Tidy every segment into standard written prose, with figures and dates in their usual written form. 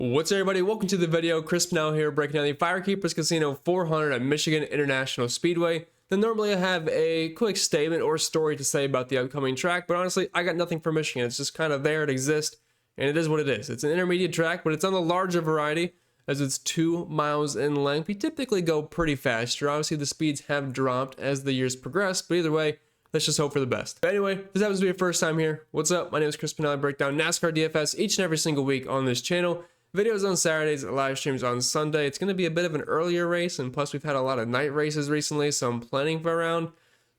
What's up, everybody? Welcome to the video. Chris Pennell here, breaking down the FireKeepers Casino 400 at Michigan International Speedway. Then normally I have a quick statement or story to say about the upcoming track, but honestly, I got nothing for Michigan. It's just kind of there, it exists, and it is what it is. It's an intermediate track, but it's on the larger variety as it's 2 miles in length. We typically go pretty fast here. Obviously, the speeds have dropped as the years progress, but either way, let's just hope for the best. But anyway, if this happens to be your first time here, what's up? My name is Chris Pennell. I break down NASCAR DFS each and every single week on this channel. Videos on Saturdays, live streams on Sunday. It's going to be a bit of an earlier race, and plus we've had a lot of night races recently, so I'm planning for around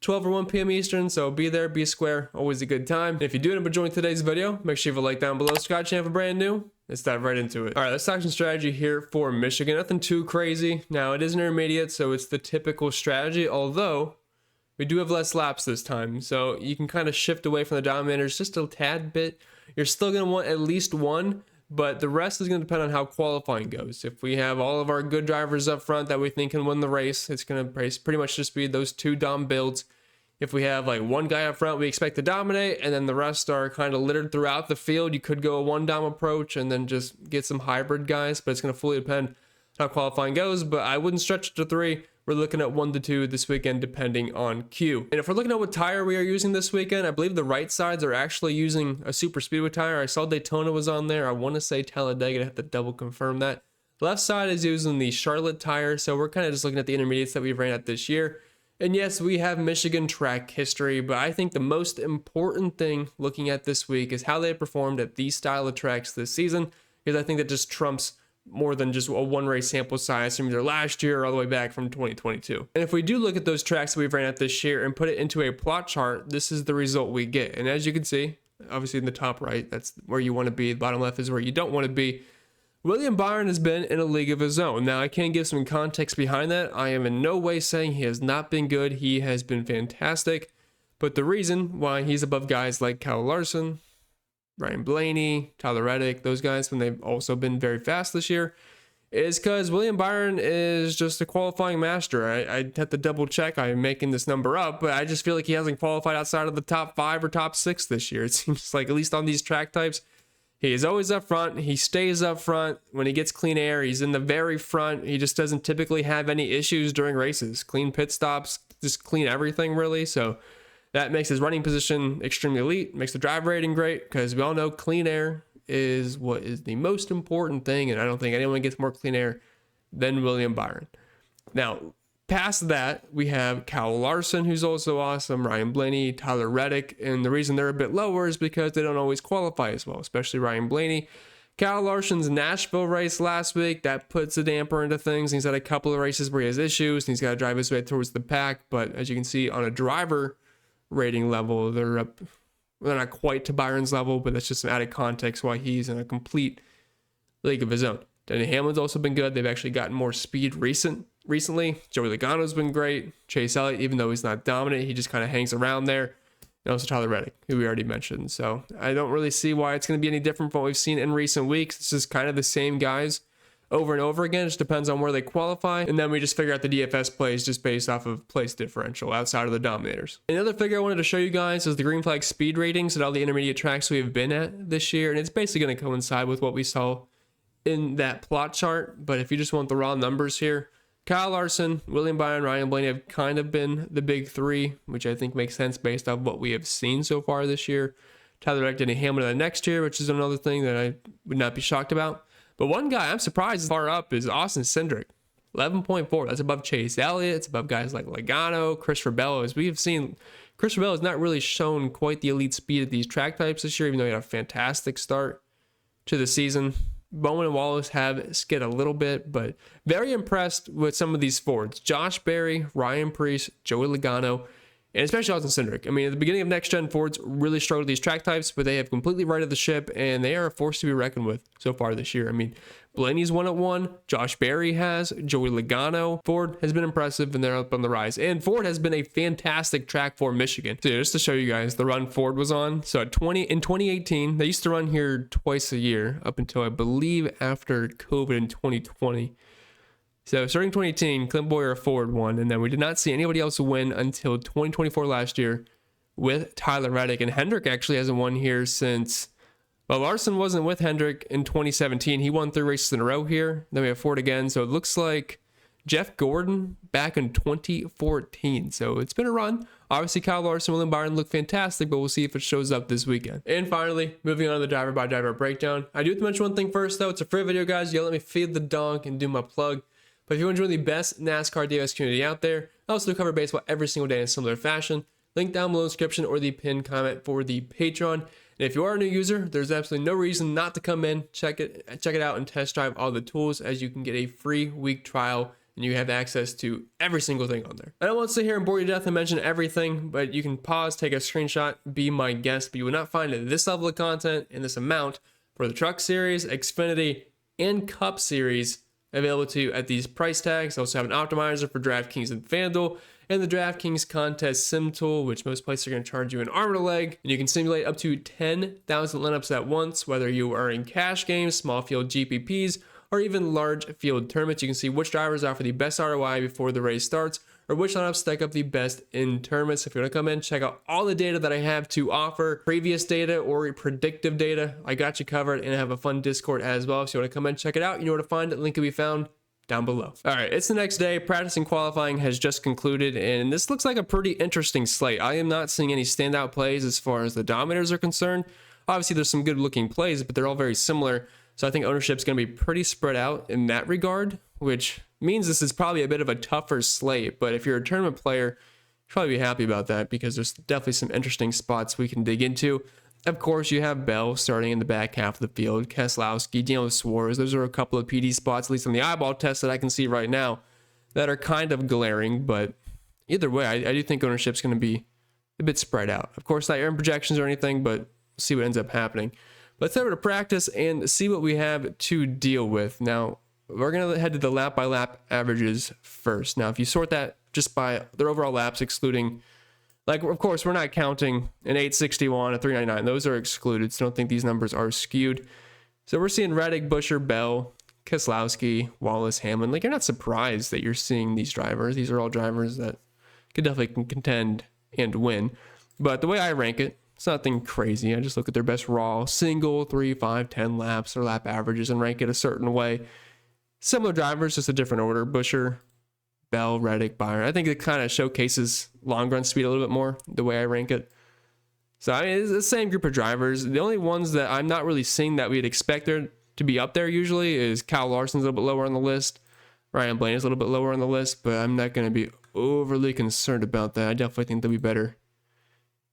12 or 1 p.m. Eastern, so be there, be square, always a good time. And if you do end up enjoying today's video, make sure you leave a like down below. Subscribe channel for brand new. Let's dive right into it. All right, let's talk some strategy here for Michigan. Nothing too crazy. Now, it is an intermediate, so it's the typical strategy, although we do have less laps this time, so you can kind of shift away from the dominators just a tad bit. You're still going to want at least one, but the rest is going to depend on how qualifying goes. If we have all of our good drivers up front that we think can win the race, it's going to pretty much just be those two dom builds. If we have like one guy up front we expect to dominate, and then the rest are kind of littered throughout the field, you could go a one dom approach and then just get some hybrid guys, but it's going to fully depend on how qualifying goes. But I wouldn't stretch it to 3. We're looking at 1 to 2 this weekend, depending on Q. And if we're looking at what tire we are using this weekend, I believe the right sides are actually using a super speedway tire. I saw Daytona was on there. I want to say Talladega. I have to double confirm that. Left side is using the Charlotte tire. So we're kind of just looking at the intermediates that we've ran at this year. And yes, we have Michigan track history, but I think the most important thing looking at this week is how they performed at these style of tracks this season, because I think that just trumps more than just a one race sample size from either last year or all the way back from 2022. And if we do look at those tracks that we've ran at this year and put it into a plot chart, this is the result we get. And as you can see, obviously in the top right, that's where you want to be. The bottom left is where you don't want to be. William Byron has been in a league of his own. Now, I can give some context behind that. I am in no way saying he has not been good. He has been fantastic. But the reason why he's above guys like Kyle Larson, Ryan Blaney, Tyler Reddick, those guys, when they've also been very fast this year, is because William Byron is just a qualifying master. I have to double check. I'm making this number up, but I just feel like he hasn't qualified outside of the top 5 or top 6 this year. It seems like, at least on these track types, he is always up front. He stays up front. When he gets clean air, he's in the very front. He just doesn't typically have any issues during races. Clean pit stops, just clean everything, really. So that makes his running position extremely elite, makes the drive rating great, because we all know clean air is what is the most important thing, and I don't think anyone gets more clean air than William Byron. Now, past that, we have Kyle Larson, who's also awesome, Ryan Blaney, Tyler Reddick, and the reason they're a bit lower is because they don't always qualify as well, especially Ryan Blaney. Kyle Larson's Nashville race last week, that puts a damper into things. He's had a couple of races where he has issues, and he's got to drive his way towards the pack, but as you can see on a driver rating level, they're not quite to Byron's level, but that's just some added context why he's in a complete league of his own. Denny Hamlin's also been good. They've actually gotten more speed recently. Joey Logano's been great. Chase Elliott, even though he's not dominant, he just kind of hangs around there. And also Tyler Reddick, who we already mentioned. So I don't really see why it's going to be any different from what we've seen in recent weeks. It's just kind of the same guys over and over again. It just depends on where they qualify, and then we just figure out the DFS plays just based off of place differential outside of the dominators. Another figure I wanted to show you guys is the green flag speed ratings at all the intermediate tracks we have been at this year, and it's basically going to coincide with what we saw in that plot chart. But if you just want the raw numbers here, Kyle Larson, William Byron, Ryan Blaney have kind of been the big 3, which I think makes sense based off what we have seen so far this year. Tyler Reddick, Denny Hamlin next year, which is another thing that I would not be shocked about. But one guy I'm surprised far up is Austin Cindric, 11.4. That's above Chase Elliott. It's above guys like Logano, Christopher Bell. As we have seen, Christopher Bell has not really shown quite the elite speed of these track types this year, even though he had a fantastic start to the season. Bowman and Wallace have skid a little bit, but very impressed with some of these Fords. Josh Berry, Ryan Preece, Joey Logano, and especially Austin Cindric. I mean, at the beginning of next-gen Fords really struggled with these track types, but they have completely righted the ship, and they are a force to be reckoned with so far this year. I mean, Blaney's won at 1, Josh Berry has, Joey Logano. Ford has been impressive, and they're up on the rise. And Ford has been a fantastic track for Michigan. So just to show you guys the run Ford was on. So in 2018, they used to run here twice a year, up until I believe after COVID in 2020. So starting 2018, Clint Boyer Ford won, and then we did not see anybody else win until 2024 last year with Tyler Reddick. And Hendrick actually hasn't won here since Well, Larson wasn't with Hendrick in 2017. He won 3 races in a row here. Then we have Ford again. So it looks like Jeff Gordon back in 2014. So it's been a run. Obviously, Kyle Larson, William Byron look fantastic, but we'll see if it shows up this weekend. And finally, moving on to the driver by driver breakdown. I do have to mention one thing first, though. It's a free video, guys. You let me feed the dog and do my plug. But if you want to join the best NASCAR DFS community out there, I also cover baseball every single day in a similar fashion. Link down below in the description or the pinned comment for the Patreon. And if you are a new user, there's absolutely no reason not to come in, check it out, and test drive all the tools, as you can get a free week trial and you have access to every single thing on there. I don't want to sit here and bore you to death and mention everything, but you can pause, take a screenshot, be my guest, but you will not find this level of content in this amount for the Truck Series, Xfinity, and Cup Series available to you at these price tags. I also have an optimizer for DraftKings and FanDuel, and the DraftKings Contest Sim Tool, which most places are going to charge you an arm and a leg, and you can simulate up to 10,000 lineups at once, whether you are in cash games, small field GPPs, or even large field tournaments. You can see which drivers offer the best ROI before the race starts, or which lineups stack up the best in tournaments. If you want to come in, check out all the data that I have to offer, previous data or predictive data, I got you covered, and I have a fun Discord as well. So you want to come in, check it out, you know where to find it. Link can be found down below. All right, it's the next day. Practice and qualifying has just concluded, and this looks like a pretty interesting slate. I am not seeing any standout plays as far as the dominators are concerned. Obviously, there's some good looking plays, but they're all very similar. So I think ownership's going to be pretty spread out in that regard, which means this is probably a bit of a tougher slate. But if you're a tournament player, you'll probably be happy about that, because there's definitely some interesting spots we can dig into. Of course, you have Bell starting in the back half of the field, Keselowski, dealing with Suarez. Those are a couple of PD spots, at least on the eyeball test, that I can see right now, that are kind of glaring. But either way, I do think ownership's going to be a bit spread out. Of course, not your own projections or anything, but we'll see what ends up happening. Let's head over to practice and see what we have to deal with. Now, we're going to head to the lap by lap averages first. Now, if you sort that just by their overall laps, excluding, like, of course, we're not counting an 861, a 399. Those are excluded, so don't think these numbers are skewed. So we're seeing Reddick, Busher, Bell, Keselowski, Wallace, Hamlin. Like, you're not surprised that you're seeing these drivers. These are all drivers that could definitely contend and win. But the way I rank it, it's nothing crazy. I just look at their best raw, single, 3, 5, 10 laps or lap averages and rank it a certain way. Similar drivers, just a different order. Busher, Bell, Reddick, Byron. I think it kind of showcases long run speed a little bit more, the way I rank it. So, I mean, it's the same group of drivers. The only ones that I'm not really seeing that we'd expect there to be up there usually is Kyle Larson's a little bit lower on the list. Ryan Blaney's a little bit lower on the list, but I'm not going to be overly concerned about that. I definitely think they'll be better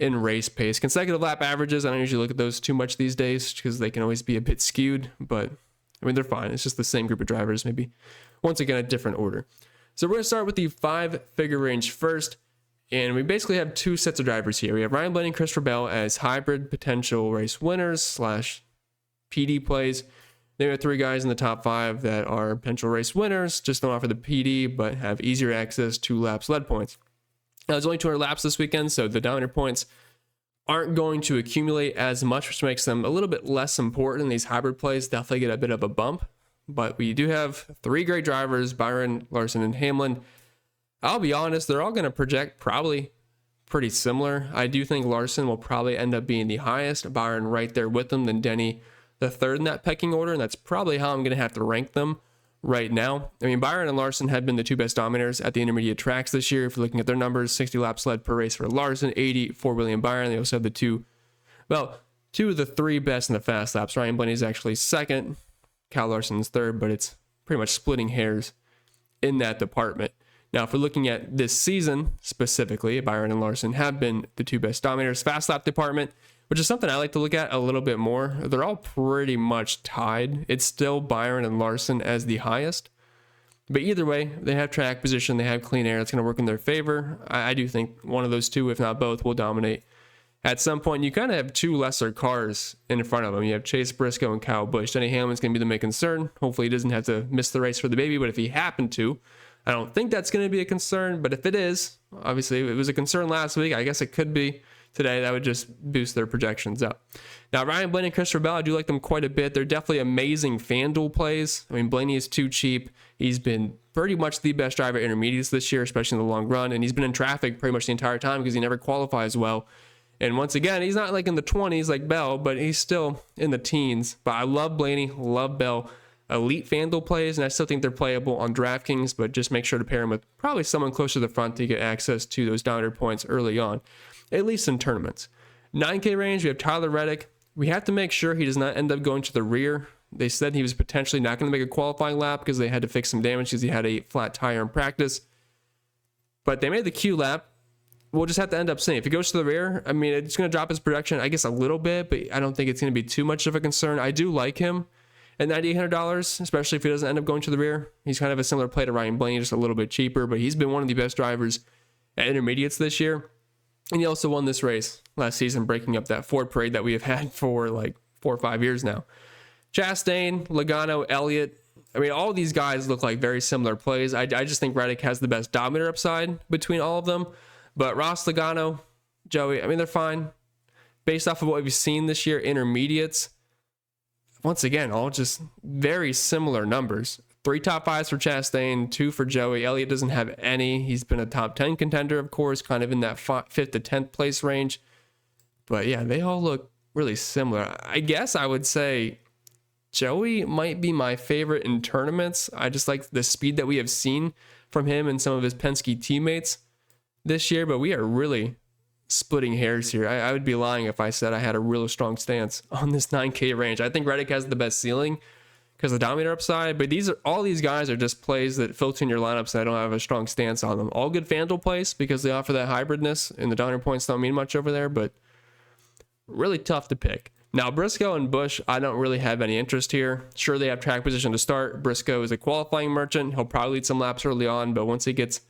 in race pace. Consecutive lap averages, I don't usually look at those too much these days because they can always be a bit skewed, but I mean, they're fine. It's just the same group of drivers, maybe once again a different order. So we're going to start with the 5-figure range first, and we basically have 2 sets of drivers here. We have Ryan Blaney and Christopher Bell as hybrid potential race winners / PD plays. Then we have 3 guys in the top 5 that are potential race winners, just don't offer the PD, but have easier access to laps led points. Now, there's only 200 laps this weekend, so the dominator points aren't going to accumulate as much, which makes them a little bit less important. These hybrid plays definitely get a bit of a bump, but we do have 3 great drivers, Byron, Larson, and Hamlin. I'll be honest, they're all going to project probably pretty similar. I do think Larson will probably end up being the highest, Byron right there with them, then Denny the third in that pecking order, and that's probably how I'm going to have to rank them right now. I mean, Byron and Larson have been the 2 best dominators at the intermediate tracks this year. If you're looking at their numbers, 60 laps led per race for Larson, 80 for William Byron. They also have the 2 of the 3 best in the fast laps. Ryan Blaney is actually second, Kyle Larson's third, but it's pretty much splitting hairs in that department. Now, if we're looking at this season specifically, Byron and Larson have been the 2 best dominators. Fast lap department, which is something I like to look at a little bit more. They're all pretty much tied. It's still Byron and Larson as the highest. But either way, they have track position, they have clean air. That's going to work in their favor. I do think one of those 2, if not both, will dominate. At some point, you kind of have 2 lesser cars in front of them. You have Chase Briscoe and Kyle Busch. Denny Hamlin's going to be the main concern. Hopefully he doesn't have to miss the race for the baby, but if he happened to, I don't think that's going to be a concern. But if it is, obviously it was a concern last week. I guess it could be today. That would just boost their projections up. Now, Ryan Blaney and Christopher Bell, I do like them quite a bit. They're definitely amazing FanDuel plays. I mean, Blaney is too cheap. He's been pretty much the best driver at intermediates this year, especially in the long run. And he's been in traffic pretty much the entire time because he never qualifies well And once again, he's not like in the 20s like Bell, but he's still in the teens. But I love Blaney, love Bell. Elite FanDuel plays, and I still think they're playable on DraftKings, but just make sure to pair them with probably someone closer to the front to get access to those downer points early on, at least in tournaments. 9K range, we have Tyler Reddick. We have to make sure he does not end up going to the rear. They said he was potentially not going to make a qualifying lap because they had to fix some damage because he had a flat tire in practice. But they made the Q lap. We'll just have to end up seeing. If he goes to the rear, I mean, it's going to drop his production, I guess, a little bit, but I don't think it's going to be too much of a concern. I do like him at $9,800, especially if he doesn't end up going to the rear. He's kind of a similar play to Ryan Blaney, just a little bit cheaper, but he's been one of the best drivers at intermediates this year. And he also won this race last season, breaking up that Ford parade that we have had for like 4 or 5 years now. Chastain, Logano, Elliott. I mean, all these guys look like very similar plays. I just think Reddick has the best dominator upside between all of them. But Ross, Logano, Joey, I mean, they're fine. Based off of what we've seen this year, intermediates, once again, all just very similar numbers. 3 top 5s for Chastain, 2 for Joey. Elliott doesn't have any. He's been a top 10 contender, of course, kind of in that 5th to 10th place range. But yeah, they all look really similar. I guess I would say Joey might be my favorite in tournaments. I just like the speed that we have seen from him and some of his Penske teammates this year, but we are really splitting hairs here. I would be lying if I said I had a real strong stance on this 9K range. I think Reddick has the best ceiling because of the dominator upside, but all these guys are just plays that filter in your lineups that I don't have a strong stance on them. All good FanDuel plays because they offer that hybridness, and the downer points don't mean much over there, but really tough to pick. Now, Briscoe and Busch, I don't really have any interest here. Sure, they have track position to start. Briscoe is a qualifying merchant. He'll probably lead some laps early on, but once he gets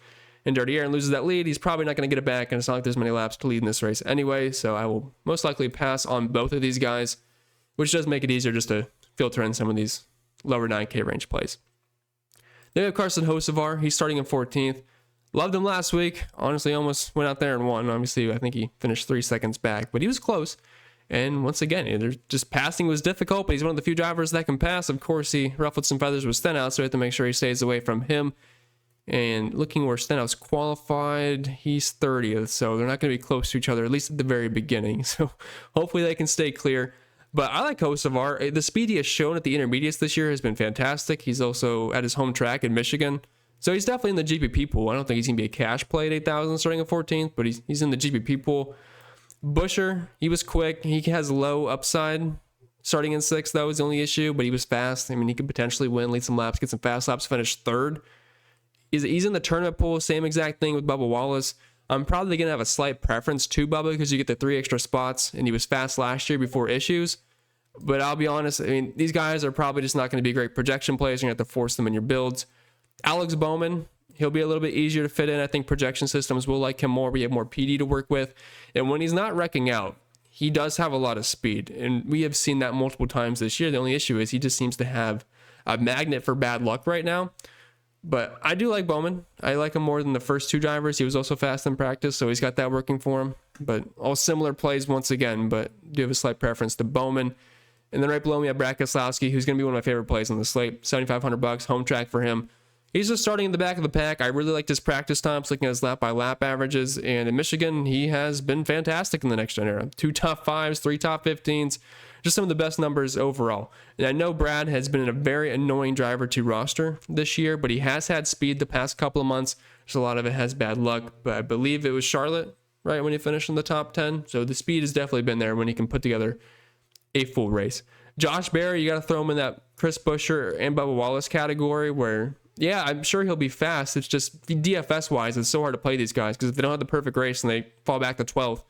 in dirty air and loses that lead, he's probably not going to get it back, and it's not like there's many laps to lead in this race anyway, so I will most likely pass on both of these guys, which does make it easier just to filter in some of these lower 9K range plays. Then we have Carson Hocevar. He's starting in 14th. Loved him last week. Honestly, almost went out there and won. Obviously, I think he finished 3 seconds back, but he was close. And once again, just passing was difficult, but he's one of the few drivers that can pass. Of course, he ruffled some feathers with Stenhouse, so we have to make sure he stays away from him. And looking where Stenhouse qualified, he's 30th, so they're not going to be close to each other, at least at the very beginning. So hopefully they can stay clear. But I like Hocevar. The speed he has shown at the intermediates this year has been fantastic. He's also at his home track in Michigan. So he's definitely in the GPP pool. I don't think he's going to be a cash play at 8,000 starting at 14th, but he's in the GPP pool. Busher, he was quick. He has low upside. Starting in 6th, that was the only issue, but he was fast. I mean, he could potentially win, lead some laps, get some fast laps, finish 3rd. He's in the tournament pool, same exact thing with Bubba Wallace. I'm probably going to have a slight preference to Bubba because you get the 3 extra spots, and he was fast last year before issues. But I'll be honest, I mean, these guys are probably just not going to be great projection plays. You're going to have to force them in your builds. Alex Bowman, he'll be a little bit easier to fit in. I think projection systems will like him more. We have more PD to work with. And when he's not wrecking out, he does have a lot of speed. And we have seen that multiple times this year. The only issue is he just seems to have a magnet for bad luck right now. But I do like Bowman. I like him more than the first 2 drivers. He was also fast in practice, so he's got that working for him. But all similar plays once again, but do have a slight preference to Bowman. And then right below me, I have Brad Keselowski, who's going to be one of my favorite plays on the slate. $7,500, home track for him. He's just starting in the back of the pack. I really liked his practice times, looking at his lap-by-lap averages. And in Michigan, he has been fantastic in the next gen era. 2 top 5s, 3 top 15s. Just some of the best numbers overall. And I know Brad has been a very annoying driver to roster this year, but he has had speed the past couple of months. So a lot of it has bad luck. But I believe it was Charlotte, right, when he finished in the top 10. So the speed has definitely been there when he can put together a full race. Josh Berry, you got to throw him in that Chris Buescher and Bubba Wallace category where, yeah, I'm sure he'll be fast. It's just DFS-wise, it's so hard to play these guys because if they don't have the perfect race and they fall back to 12th,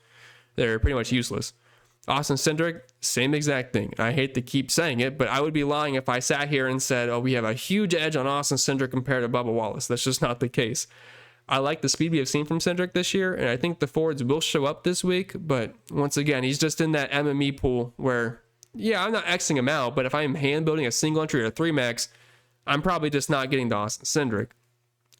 they're pretty much useless. Austin Cindric, same exact thing. I hate to keep saying it, but I would be lying if I sat here and said, oh, we have a huge edge on Austin Cindric compared to Bubba Wallace. That's just not the case. I like the speed we have seen from Cindric this year, and I think the Fords will show up this week, but once again, he's just in that MME pool where, yeah, I'm not Xing him out, but if I'm hand building a single entry or a 3 max, I'm probably just not getting to Austin Cindric.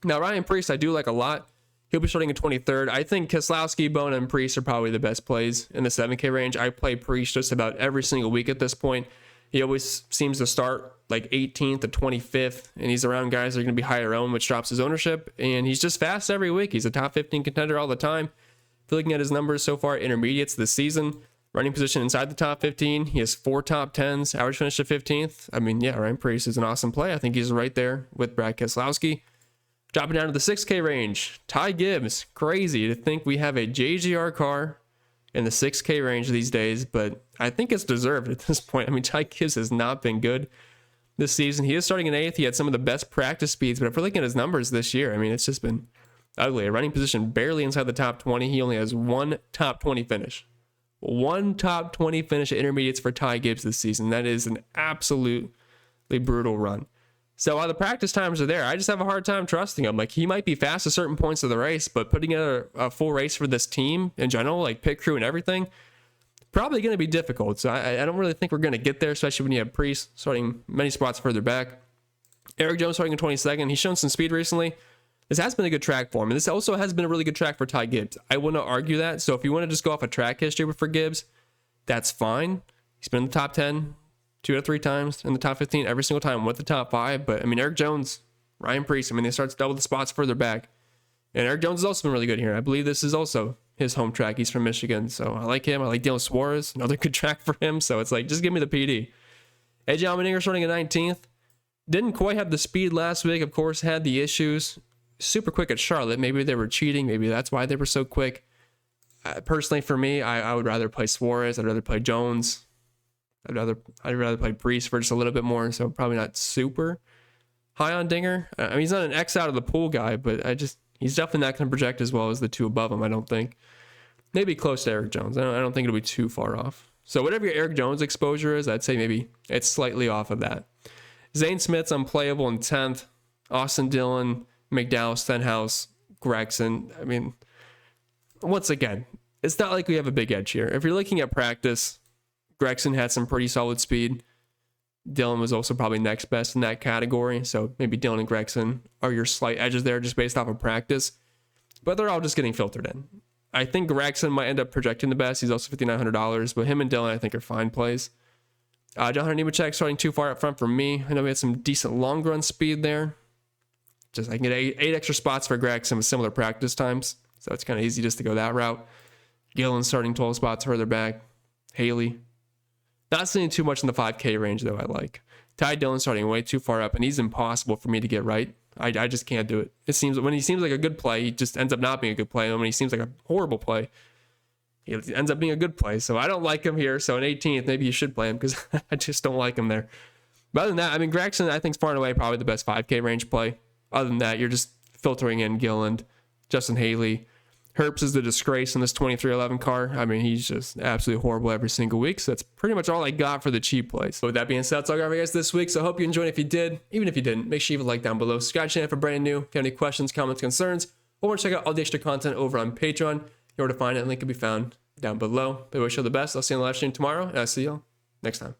Now, Ryan Preece, I do like a lot. He'll be starting in 23rd. I think Keselowski, Bona, and Preece are probably the best plays in the 7K range. I play Preece just about every single week at this point. He always seems to start like 18th to 25th, and he's around guys that are going to be higher owned, which drops his ownership. And he's just fast every week. He's a top 15 contender all the time. If you're looking at his numbers so far, intermediates this season, running position inside the top 15. He has 4 top 10s, average finish to 15th. I mean, yeah, Ryan Preece is an awesome play. I think he's right there with Brad Keselowski. Dropping down to the 6K range, Ty Gibbs. Crazy to think we have a JGR car in the 6K range these days, but I think it's deserved at this point. I mean, Ty Gibbs has not been good this season. He is starting in 8th. He had some of the best practice speeds, but if we're looking at his numbers this year, I mean, it's just been ugly. A running position barely inside the top 20. He only has 1 top 20 finish. 1 top 20 finish at intermediates for Ty Gibbs this season. That is an absolutely brutal run. So while the practice times are there, I just have a hard time trusting him. Like, he might be fast at certain points of the race, but putting in a full race for this team in general, like pit crew and everything, probably going to be difficult. So I don't really think we're going to get there, especially when you have Preece starting many spots further back. Eric Jones starting in 22nd. He's shown some speed recently. This has been a good track for him, and this also has been a really good track for Ty Gibbs. I will not argue that. So if you want to just go off a track history for Gibbs, that's fine. He's been in the top 10 2 out of 3 times, in the top 15 every single time with the top 5. But I mean, Eric Jones, Ryan Preece, I mean, they start to double the spots further back. And Eric Jones has also been really good here. I believe this is also his home track. He's from Michigan, so I like him. I like Dylan Suarez, another good track for him. So it's like, just give me the PD. AJ Allmendinger starting at 19th. Didn't quite have the speed last week. Of course, had the issues. Super quick at Charlotte. Maybe they were cheating. Maybe that's why they were so quick. Personally, for me, I would rather play Suarez. I'd rather play Jones. I'd rather play Preece for just a little bit more. So probably not super high on Dinger. I mean, he's not an X out of the pool guy, but he's definitely not going to project as well as the 2 above him, I don't think. Maybe close to Eric Jones. I don't think it'll be too far off. So whatever your Eric Jones exposure is, I'd say maybe it's slightly off of that. Zane Smith's unplayable in 10th. Austin Dillon, McDowell, Stenhouse, Gregson. I mean, once again, it's not like we have a big edge here. If you're looking at practice, Gregson had some pretty solid speed. Dillon was also probably next best in that category. So maybe Dillon and Gregson are your slight edges there just based off of practice. But they're all just getting filtered in. I think Gregson might end up projecting the best. He's also $5,900. But him and Dillon, I think, are fine plays. John Hunter Nemechek starting too far up front for me. I know we had some decent long run speed there. Just I can get 8 extra spots for Gregson with similar practice times. So it's kind of easy just to go that route. Gillen starting 12 spots further back. Haley. Not seeing too much in the 5K range, though, I like. Ty Dillon starting way too far up, and he's impossible for me to get right. I just can't do it. It seems when he seems like a good play, he just ends up not being a good play. And when he seems like a horrible play, he ends up being a good play. So I don't like him here. So in 18th, maybe you should play him because I just don't like him there. But other than that, I mean, Gregson, I think, is far and away probably the best 5K range play. Other than that, you're just filtering in Gilland, Justin Haley. Herbst is the disgrace in this 2311 car. I mean, he's just absolutely horrible every single week. So that's pretty much all I got for the cheap plays. So with that being said, that's all I got for you guys this week. So I hope you enjoyed. If you did, even if you didn't, make sure you leave a like down below. Subscribe to the channel if you're brand new. If you have any questions, comments, concerns, or want to check out all the extra content over on Patreon, you know where to find it. Link can be found down below. But I wish you all the best. I'll see you on the live stream tomorrow, and I'll see y'all next time.